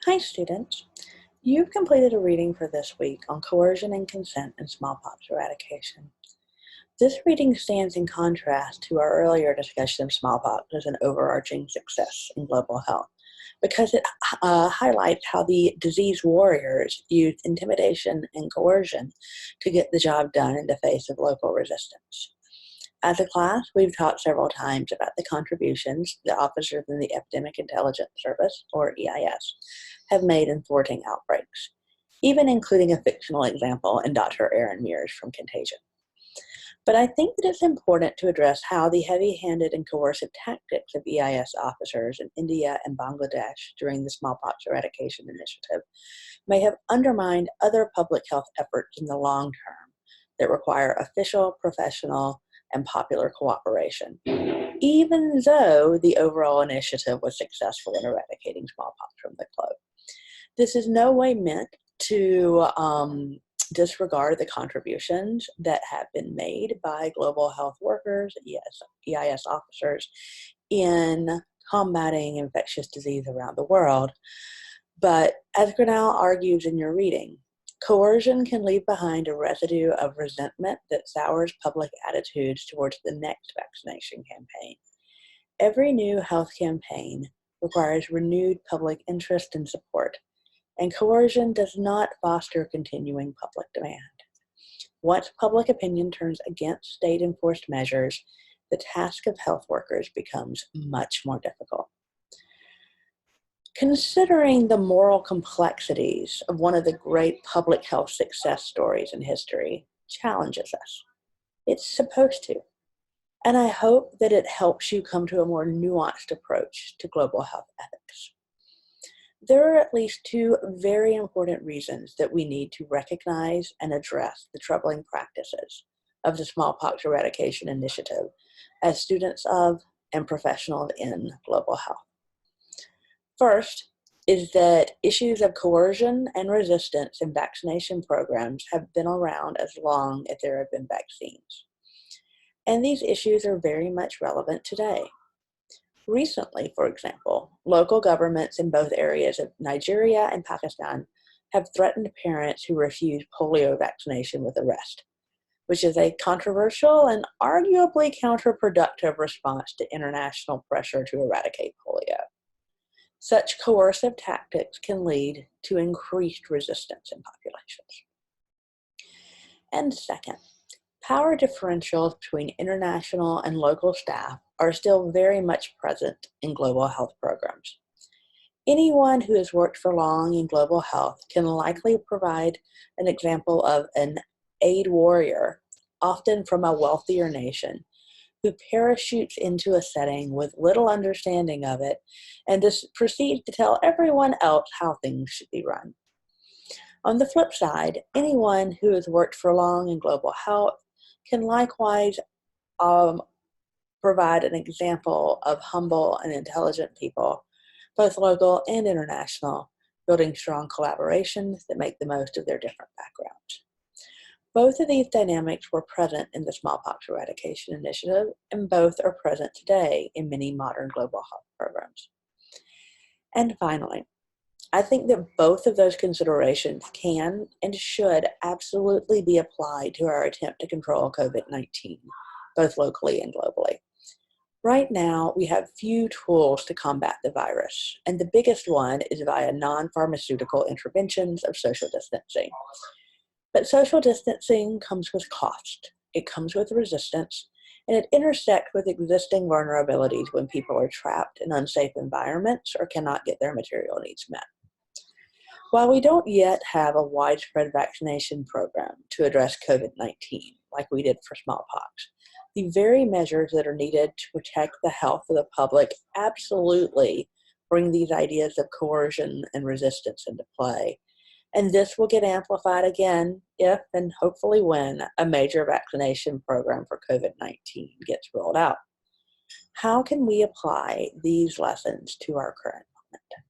Hi students, you've completed a reading for this week on coercion and consent in smallpox eradication. This reading stands in contrast to our earlier discussion of smallpox as an overarching success in global health because it highlights how the disease warriors used intimidation and coercion to get the job done in the face of local resistance. As a class, we've talked several times about the contributions the officers in the Epidemic Intelligence Service, or EIS, have made in thwarting outbreaks, even including a fictional example in Dr. Erin Mears from Contagion. But I think that it's important to address how the heavy-handed and coercive tactics of EIS officers in India and Bangladesh during the smallpox eradication initiative may have undermined other public health efforts in the long term that require official, professional, and popular cooperation, even though the overall initiative was successful in eradicating smallpox from the globe. This is no way meant to disregard the contributions that have been made by global health workers, EIS officers, in combating infectious disease around the world. But as Grinnell argues in your reading, coercion can leave behind a residue of resentment that sours public attitudes towards the next vaccination campaign. Every new health campaign requires renewed public interest and support, and coercion does not foster continuing public demand. Once public opinion turns against state-enforced measures, the task of health workers becomes much more difficult. Considering the moral complexities of one of the great public health success stories in history challenges us. It's supposed to. And I hope that it helps you come to a more nuanced approach to global health ethics. There are at least two very important reasons that we need to recognize and address the troubling practices of the Smallpox Eradication Initiative as students of and professionals in global health. First is that issues of coercion and resistance in vaccination programs have been around as long as there have been vaccines. And these issues are very much relevant today. Recently, for example, local governments in both areas of Nigeria and Pakistan have threatened parents who refuse polio vaccination with arrest, which is a controversial and arguably counterproductive response to international pressure to eradicate polio. Such coercive tactics can lead to increased resistance in populations. And second, power differentials between international and local staff are still very much present in global health programs. Anyone who has worked for long in global health can likely provide an example of an aid warrior, often from a wealthier nation, who parachutes into a setting with little understanding of it and just proceeds to tell everyone else how things should be run. On the flip side, anyone who has worked for long in global health can likewise provide an example of humble and intelligent people, both local and international, building strong collaborations that make the most of their different backgrounds. Both of these dynamics were present in the Smallpox Eradication Initiative, and both are present today in many modern global health programs. And finally, I think that both of those considerations can and should absolutely be applied to our attempt to control COVID-19, both locally and globally. Right now, we have few tools to combat the virus, and the biggest one is via non-pharmaceutical interventions of social distancing. But social distancing comes with cost, it comes with resistance, and it intersects with existing vulnerabilities when people are trapped in unsafe environments or cannot get their material needs met. While we don't yet have a widespread vaccination program to address COVID-19, like we did for smallpox, the very measures that are needed to protect the health of the public absolutely bring these ideas of coercion and resistance into play. And this will get amplified again if, and hopefully when, a major vaccination program for COVID-19 gets rolled out. How can we apply these lessons to our current moment?